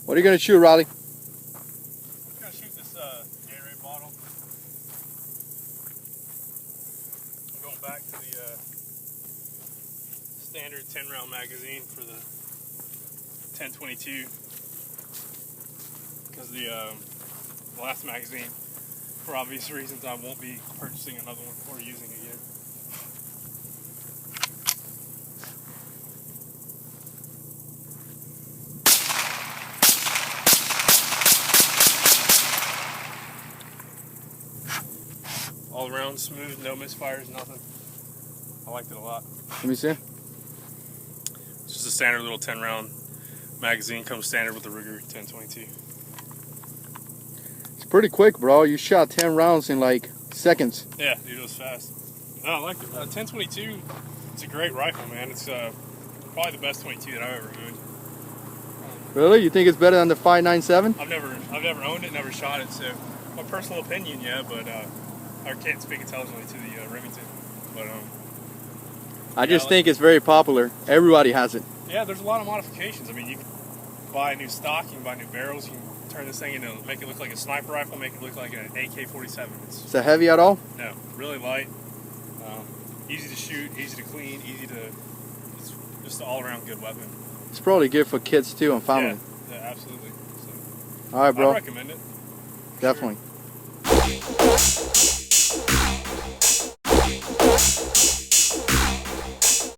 What are you going to shoot, Riley? I'm going to shoot this Gatorade bottle. I'm going back to the standard 10-round magazine for the 1022 because the last magazine, for obvious reasons, I won't be purchasing another one or using again. All around smooth, no misfires, nothing. I liked it a lot. Let me see. It's just a standard little 10-round magazine, comes standard with the Ruger 1022. It's pretty quick, bro. You shot 10 rounds in like seconds. Yeah, dude, it was fast. No, I like it. 1022, it's a great rifle, man. It's probably the best 22 that I've ever owned. Really? You think it's better than the 5.97? I've never owned it, never shot it, so my personal opinion, yeah, but I can't speak intelligently to the Remington. But I just think it's very popular. Everybody has it. yeah, there's a lot of modifications. I mean, you can buy a new stock, you can buy new barrels, you can turn this thing into, make it look like a sniper rifle, make it look like an AK-47. Is it heavy at all? No, really light, easy to shoot, easy to clean, it's just an all-around good weapon. It's probably good for kids too and family. Yeah, absolutely. So, All right, bro. I recommend it. Definitely. Sure.